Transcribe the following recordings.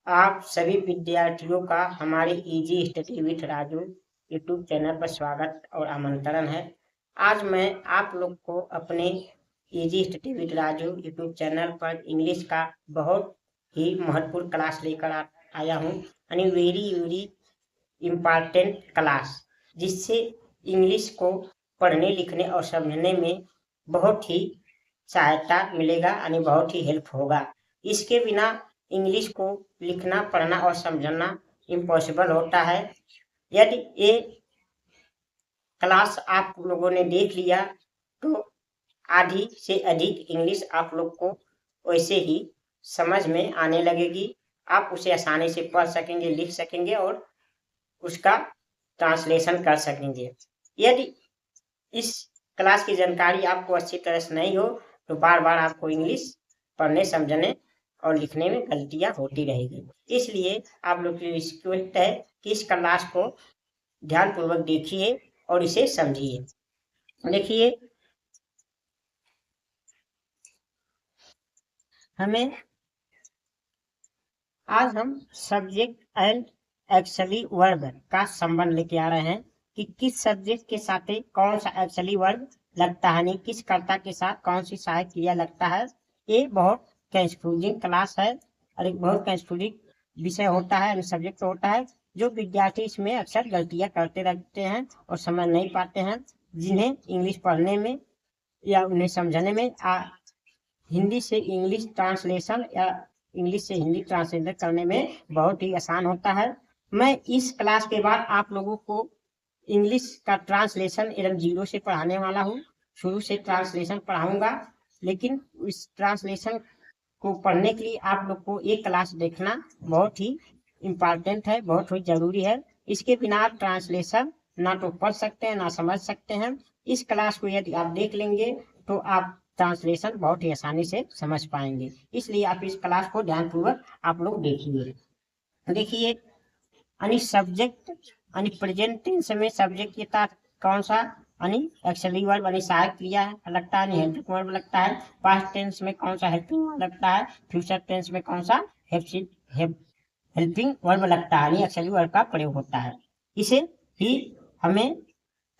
आप सभी विद्यार्थियों का हमारे easy study with Raju YouTube channel पर स्वागत और आमंत्रण है। आज मैं आप लोग को अपने easy study with Raju YouTube channel पर इंग्लिश का बहुत ही महत्वपूर्ण क्लास लेकर आया हूँ। यानी वेरी वेरी इम्पॉर्टेंट क्लास, जिससे इंग्लिश को पढ़ने लिखने और समझने में बहुत ही सहायता मिलेगा, यानी बहुत ही हेल्प होगा। इसके बिना इंग्लिश को लिखना पढ़ना और समझना इम्पॉसिबल होता है। यदि ये क्लास आप लोगों ने देख लिया तो आधी से अधिक इंग्लिश आप लोग को वैसे ही समझ में आने लगेगी। आप उसे आसानी से पढ़ सकेंगे, लिख सकेंगे और उसका ट्रांसलेशन कर सकेंगे। यदि इस क्लास की जानकारी आपको अच्छी तरह से नहीं हो तो बार बार आपको इंग्लिश पढ़ने समझने और लिखने में गलतियां होती रहेगी। इसलिए आप लोग की रिक्वेस्ट है कि इस क्लास को ध्यानपूर्वक देखिए और इसे समझिए। देखिए, आज हम सब्जेक्ट एंड एक्चुअली वर्ब का संबंध लेके आ रहे हैं कि किस सब्जेक्ट के साथ कौन सा एक्चुअली वर्ब लगता है, नहीं किस कर्ता के साथ कौन सी सहायक क्रिया लगता है। ये बहुत कंफ्यूजिंग क्लास है और एक बहुत कंफ्यूजिंग विषय होता है, सब्जेक्ट होता है, जो विद्यार्थी इसमें अक्सर गलतियां करते रहते हैं और समझ नहीं पाते हैं, जिन्हें इंग्लिश पढ़ने में या उन्हें समझने में हिंदी से इंग्लिश ट्रांसलेशन या इंग्लिश से हिंदी ट्रांसलेशन करने में बहुत ही आसान होता है। मैं इस क्लास के बाद आप लोगों को इंग्लिश का ट्रांसलेशन एकदम जीरो से पढ़ाने वाला हूँ। शुरू से ट्रांसलेशन पढ़ाऊंगा, लेकिन इस ट्रांसलेशन को पढ़ने के लिए आप लोग को एक क्लास देखना बहुत ही इम्पॉर्टेंट है, बहुत ही जरूरी है। इसके बिना आप ट्रांसलेशन ना तो पढ़ सकते हैं ना समझ सकते हैं। इस क्लास को यदि आप देख लेंगे तो आप ट्रांसलेशन बहुत ही आसानी से समझ पाएंगे। इसलिए आप इस क्लास को ध्यानपूर्वक आप लोग देखिए यानी सब्जेक्ट यानी प्रेजेंट टेंस में सब्जेक्ट के साथ कौन सा यानी एक्चुअली वर्ब यानी सहायक क्रिया लगता है, हेल्पिंग वर्ब लगता है। पास्ट टेंस में कौन सा हेल्पिंग वर्ब लगता है। फ्यूचर टेंस में कौन सा हेल्पिंग वर्ब लगता है, यानी एक्चुअली वर्ब का प्रयोग होता है। इसे ही हमें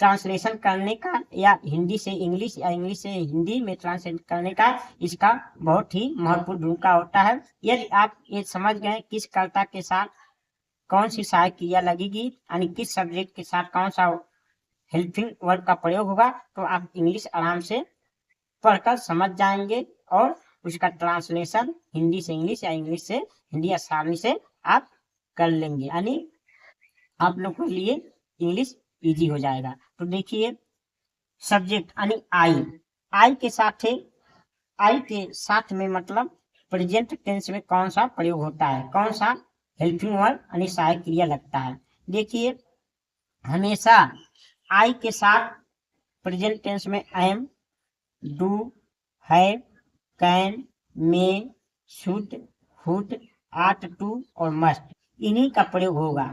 ट्रांसलेशन करने का या हिंदी से इंग्लिश या इंग्लिश से हिंदी में ट्रांसलेट करने का इसका बहुत ही महत्वपूर्ण भूमिका होता है। यदि आप ये समझ गए किस कर्ता के साथ कौन सी सहायक क्रिया लगेगी, यानी किस सब्जेक्ट के साथ कौन सा हेल्पिंग वर्ब का प्रयोग होगा, तो आप इंग्लिश आराम से पढ़कर समझ जाएंगे और उसका ट्रांसलेशन हिंदी से इंग्लिश या इंग्लिश से हिंदी आसानी से आप कर लेंगे, यानी आप लोग के लिए इंग्लिश इजी हो जाएगा। तो देखिए, सब्जेक्ट यानी आई के साथ में मतलब प्रेजेंट टेंस में कौन सा प्रयोग होता है, कौन सा हेल्पिंग वर्ब यानी सहायक क्रिया लगता है। देखिए, हमेशा आई के साथ प्रेजेंट टेंस में am, do, have, can, may, should, would, ought to और मस्ट, इन्हीं का प्रयोग होगा।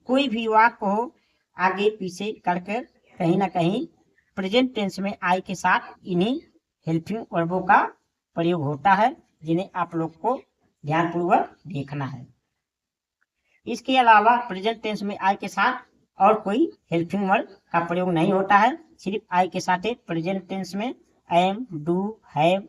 कोई भी वाक्य हो आगे पीछे करके कहीं ना कहीं प्रेजेंट टेंस में आई के साथ इन्हीं हेल्पिंग वर्बों का प्रयोग होता है, जिन्हें आप लोग को ध्यानपूर्वक देखना है। इसके अलावा प्रेजेंट टेंस में आई के साथ और कोई हेल्पिंग वर्ब का प्रयोग नहीं होता है। सिर्फ आई के साथ प्रेजेंट टेंस में am, do, have,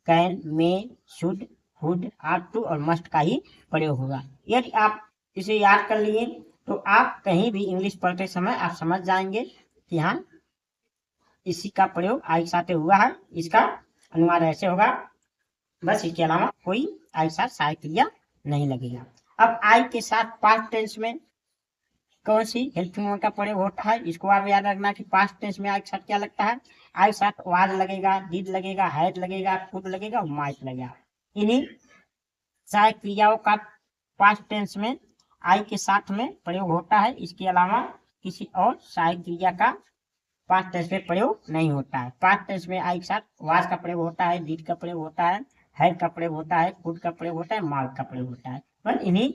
can, may, should, would, ought to और मस्ट का ही प्रयोग होगा। यदि आप इसे याद कर लिए तो आप कहीं भी इंग्लिश पढ़ते समय आप समझ जाएंगे कि हाँ, इसी का प्रयोग आई के साथ हुआ है, इसका अनुवाद ऐसे होगा, बस इसके अलावा कोई आई के साथ सहायक क्रिया नहीं लगेगा। अब आई के साथ पास्ट टेंस में कौन सी हेल्पिंग वर्ब का प्रयोग होता है, इसको आप याद रखना कि पास्ट टेंस में आई के साथ क्या लगता है। आई के साथ वाज लगेगा, डिड लगेगा, हैड लगेगा, कुड लगेगा और माइट लगेगा। इन्हीं सहायक क्रियाओं का पास्ट टेंस में आई के साथ में प्रयोग होता है। इसके अलावा किसी और सहायक क्रिया का पास्ट टेंस में प्रयोग नहीं होता है। पास्ट टेंस में आई के साथ वाज का प्रयोग होता है, डिड का प्रयोग होता है, हैड का प्रयोग होता है, कुड का प्रयोग होता है, माइट का प्रयोग होता है। पर इन्हीं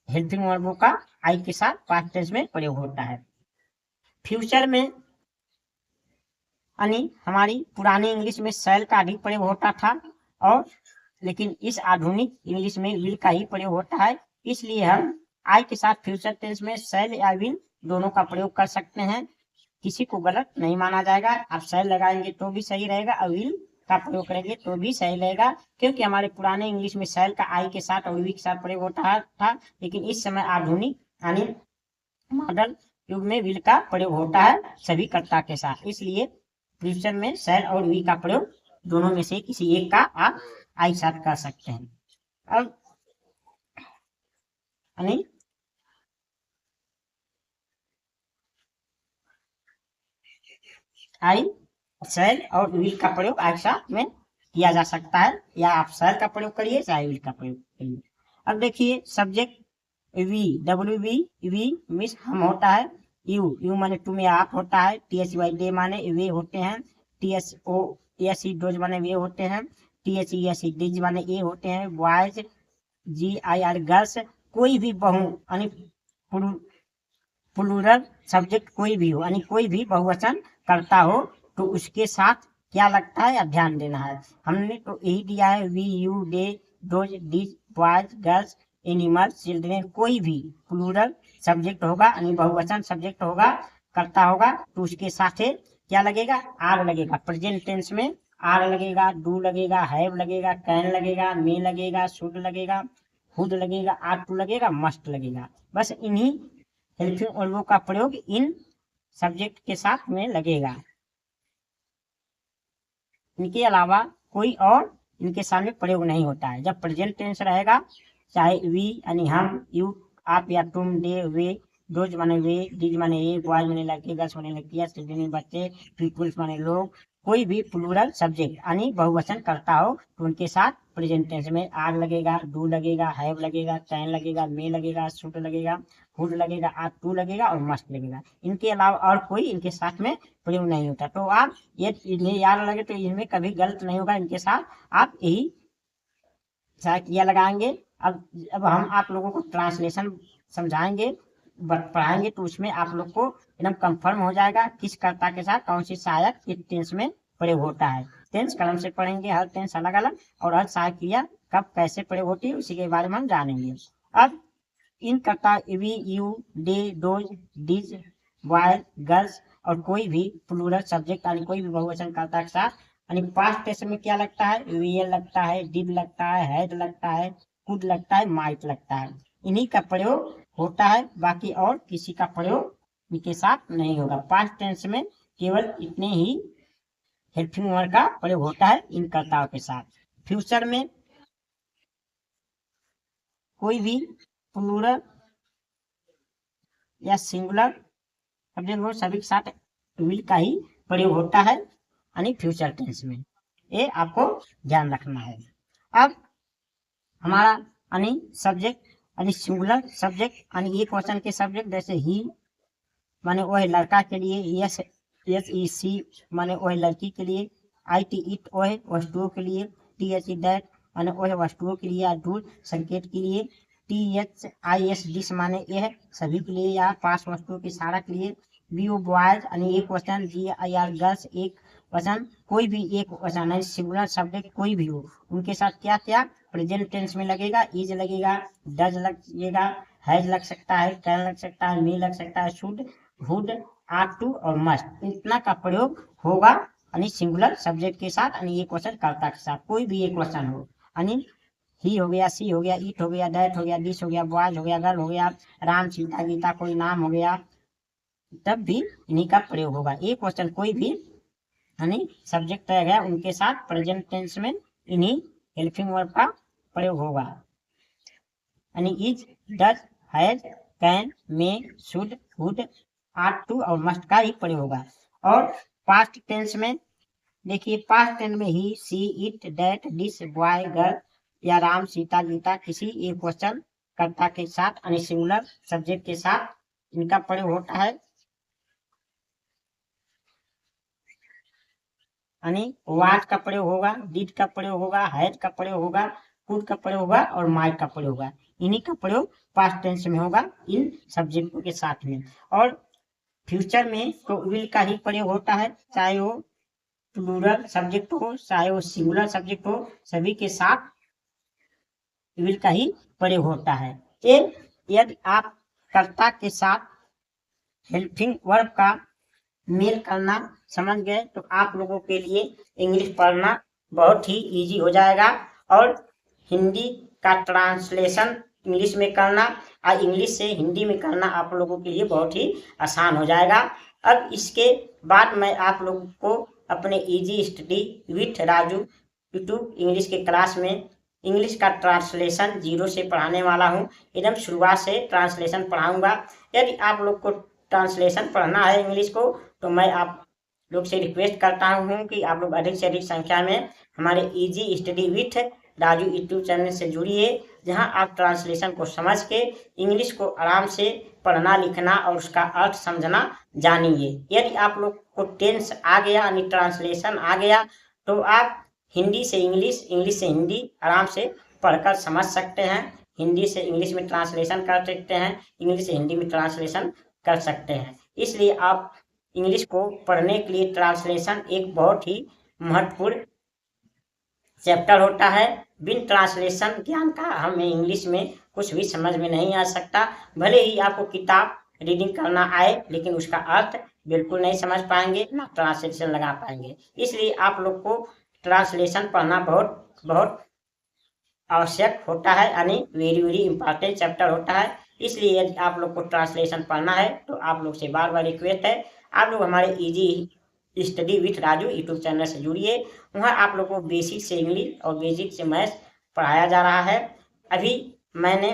हेल्पिंग वर्बों का आई के साथ पास्ट टेंस में प्रयोग होता है। फ्यूचर में यानी हमारी पुरानी इंग्लिश में शैल का अधिक प्रयोग होता था और लेकिन इस आधुनिक इंग्लिश में विल का ही प्रयोग होता है, इसलिए हम आई के साथ फ्यूचर टेंस में शैल या विल दोनों का प्रयोग कर सकते हैं। किसी को गलत नहीं माना जाएगा। आप शैल लगाएंगे तो भी सही रहेगा और विल का प्रयोग करेंगे तो भी सही रहेगा, क्योंकि हमारे पुराने इंग्लिश में शैल का आई के साथ और वी के साथ प्रयोग होता था, लेकिन इस समय आधुनिक यानी मॉडर्न युग में विल का प्रयोग होता है सभी कर्ता के साथ। इसलिए फ्यूचर में शैल और वी का प्रयोग दोनों में से किसी एक का आप आई साथ कर सकते हैं। अब यानी आई शैल और विल का प्रयोग एक साथ में किया जा सकता है, या आप शैल का प्रयोग करिए चाहे विल का प्रयोग करिए। अब देखिए सब्जेक्ट वी, डब्ल्यू वी मिस हम होता है, यू माने तुम या आप होता है, टी एच वाई डे माने वे होते हैं, T S O S E those माने वे होते हैं, T H E S E these माने ये होते हैं, boys G I R girls. कोई भी बहु यानी प्लूरल सब्जेक्ट कोई भी हो यानी कोई भी बहुवचन करता हो तो उसके साथ क्या लगता है या ध्यान देना है। हमने तो यही दिया है we, you, they, those, these, boys, girls, animal, children. कोई भी प्लूरल सब्जेक्ट होगा यानी बहुवचन सब्जेक्ट होगा करता होगा तो उसके साथ क्या लगेगा, आर लगेगा। प्रेजेंट टेंस में आर लगेगा, डू लगेगा, हैव लगेगा, कैन लगेगा, मे लगेगा, शुड लगेगा, हुड लगेगा, आर टू लगेगा, मस्ट लगेगा। बस इन्हीं हेल्पिंग वर्बों का प्रयोग इन सब्जेक्ट के साथ में लगेगा। इनके अलावा कोई और इनके सामने प्रयोग नहीं होता है। जब प्रेजेंट टेंस रहेगा चाहे वी यानी हम, यू आप या तुम, दे वे, दोज माने वे, डीज माने ये, बॉयज माने लड़के, गर्ल्स माने लड़कियां, चिल्ड्रेन बच्चे, पीपुल्स माने लोग। कोई भी प्लूरल सब्जेक्ट यानी बहुवचन करता हो तो उनके साथ प्रेजेंट टेंस में आर लगेगा, डू लगेगा, हैव लगेगा, कैन लगेगा, मे लगेगा, शुड लगेगा, हुड लगेगा, आर टू लगेगा और मस्ट लगेगा। इनके अलावा और कोई इनके साथ में प्रयोग नहीं होता। तो आप ये इन्हें याद लगे तो इनमें कभी गलत नहीं होगा। इनके साथ आप यही किया लगाएंगे। अब हम आप लोगों को ट्रांसलेशन समझाएंगे पढ़ाएंगे तो उसमें आप लोग को एकदम कंफर्म हो जाएगा किस कर्ता के साथ कौन सी सहायक किस टेंस में प्रयोग होता है। टेंस कलम से पढ़ेंगे, हर टेंस अलग अलग और हर सहायक क्रिया कब कैसे प्रयोग होती है उसी के बारे में हम जानेंगे। अब इन कर्ता we, you, they, those, these, boy, girls और कोई भी प्लूरल सब्जेक्ट यानी कोई भी बहुवचन कर्ता के साथ यानी पास्ट टेंस में क्या लगता है, विल लगता है, डिड लगता है, हैड लगता है, कुड लगता है, माइट लगता है। इन्हीं का प्रयोग होता है, बाकी और किसी का प्रयोग इनके साथ नहीं होगा। पास्ट टेंस में केवल इतने ही हेल्पिंग वर्ब का प्रयोग होता है इन कर्ताओं के साथ। फ्यूचर में कोई भी प्लूरल या सिंगुलर सब्जेक्ट हो सभी के साथ विल का ही प्रयोग होता है यानी फ्यूचर टेंस में। ये आपको ध्यान रखना है। अब हमारा यानी सब्जेक्ट यानी सिंगुलर सब्जेक्ट यानी एक वचन के सब्जेक्ट जैसे ही माने वह लड़का के लिए, यस यस ई सी माने वह लड़की के लिए, आई टी इट वह वस्तुओं के लिए, टी एच ई दैट माने वह वस्तुओं के लिए या दूर संकेत के लिए, T H I S this माने यह सभी के लिए या पास वस्तुओं की इशारा के लिए, बी ओ बॉयज यानी एक वचन, जी आई आर गर्ल्स एक वचन। कोई भी एक वचन है सिंगुलर सब्जेक्ट कोई भी हो उनके साथ क्या क्या प्रेजेंट टेंस में लगेगा, इज लगेगा, डज लगेगा, हैज लग सकता है, कैन लग सकता है, मे लग सकता है, शुड, वुड, आर टू और मस्ट। इतना का प्रयोग होगा यानी सिंगुलर सब्जेक्ट के साथ यानी एक वचन कर्ता के साथ कोई भी एक वचन हो यानी ही हो गया, सी हो गया, ईट हो गया, दैट हो गया, दिस हो गया, बॉयज हो गया, गर्ल हो गया, राम, सीता, गीता कोई नाम हो गया, तब भी इन्हीं का प्रयोग होगा। एक वचन कोई भी यानी सब्जेक्ट रह गया उनके साथ प्रेजेंट टेंस में इन्हीं हेल्पिंग वर्ब का प्रयोग होगा यानी is, does, has, can, may, should, would, ought to और मस्ट का ही प्रयोग होगा। और पास्ट टेंस में देखिए पास्ट टेंस में he, she, it, that, this, boy, girl या राम, सीता, गीता किसी एक वचन कर्ता के साथ यानी सिंगुलर सब्जेक्ट के साथ इनका प्रयोग होता है यानी वाट का प्रयोग होगा, डिड का प्रयोग होगा, हैड का प्रयोग होगा, कुड का प्रयोग होगा और माइट का प्रयोग होगा। इन्हीं का प्रयोग पास्ट टेंस में होगा इन सब्जेक्टों के साथ में। और फ्यूचर में तो विल का ही प्रयोग होता है, चाहे वो प्लूरल सब्जेक्ट हो चाहे वो सिंगुलर सब्जेक्ट हो, सभी के साथ विल का ही प्रयोग होता है। यदि आप कर्ता के साथ हेल्पिंग वर्ब का मेल करना समझ गए तो आप लोगों के लिए इंग्लिश पढ़ना बहुत ही इजी हो जाएगा और हिंदी का ट्रांसलेशन इंग्लिश में करना और इंग्लिश से हिंदी में करना आप लोगों के लिए बहुत ही आसान हो जाएगा। अब इसके बाद मैं आप लोगों को अपने easy study with Raju YouTube English के क्लास में इंग्लिश का ट्रांसलेशन 0 से पढ़ाने वाला हूँ। एकदम शुरुआत से ट्रांसलेशन पढ़ाऊंगा। यदि आप लोग को ट्रांसलेशन पढ़ना है इंग्लिश को तो मैं आप लोग से रिक्वेस्ट करता हूँ कि आप लोग अधिक से अधिक संख्या में हमारे easy study with Raju YouTube channel से जुड़िए, जहां आप ट्रांसलेशन को समझ के इंग्लिश को आराम से पढ़ना लिखना और उसका अर्थ समझना जानिए। यदि आप लोग को टेंस आ गया यानी ट्रांसलेशन आ गया तो आप हिंदी से इंग्लिश, इंग्लिश से हिंदी आराम से पढ़कर समझ सकते हैं। हिंदी से इंग्लिश में ट्रांसलेशन कर सकते हैं, इंग्लिश से हिंदी में ट्रांसलेशन कर सकते हैं। इसलिए आप इंग्लिश को पढ़ने के लिए ट्रांसलेशन एक बहुत ही महत्वपूर्ण चैप्टर होता है। बिन ट्रांसलेशन ज्ञान का हमें इंग्लिश में कुछ भी समझ में नहीं आ सकता। भले ही आपको किताब रीडिंग करना आए लेकिन उसका अर्थ बिल्कुल नहीं समझ पाएंगे, ना ट्रांसलेशन लगा पाएंगे। इसलिए आप लोग को ट्रांसलेशन पढ़ना बहुत बहुत आवश्यक होता है, यानी वेरी वेरी इंपॉर्टेंट चैप्टर होता है। इसलिए यदि आप लोग को ट्रांसलेशन पढ़ना है तो आप लोग से बार बार रिक्वेस्ट है, आप लोग हमारे easy study with Raju YouTube channel से जुड़िए। वहाँ आप लोग को बेसिक से इंग्लिश और बेसिक से मैथ्स पढ़ाया जा रहा है। अभी मैंने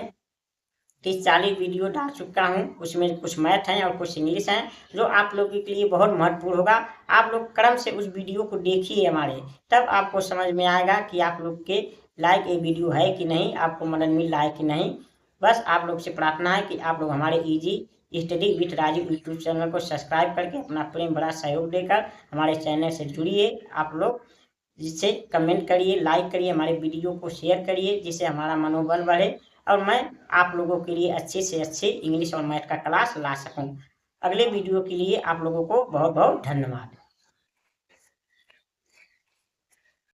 30-40 वीडियो डाल चुका हूँ, उसमें कुछ मैथ हैं और कुछ इंग्लिश हैं जो आप लोगों के लिए बहुत महत्वपूर्ण होगा। आप लोग क्रम से उस वीडियो को देखिए हमारे, तब आपको समझ में आएगा कि आप लोग के लाइक ये वीडियो है कि नहीं, आपको मदद मिल रहा है कि नहीं। बस आप लोग से प्रार्थना है कि आप लोग हमारे easy study with Raju YouTube channel को सब्सक्राइब करके अपना प्रेम बड़ा सहयोग देकर हमारे चैनल से जुड़िए। आप लोग जिससे कमेंट करिए, लाइक करिए, हमारे वीडियो को शेयर करिए, जिससे हमारा मनोबल बढ़े और मैं आप लोगों के लिए अच्छे से अच्छे इंग्लिश और मैथ का क्लास ला सकूं। अगले वीडियो के लिए आप लोगों को बहुत बहुत धन्यवाद।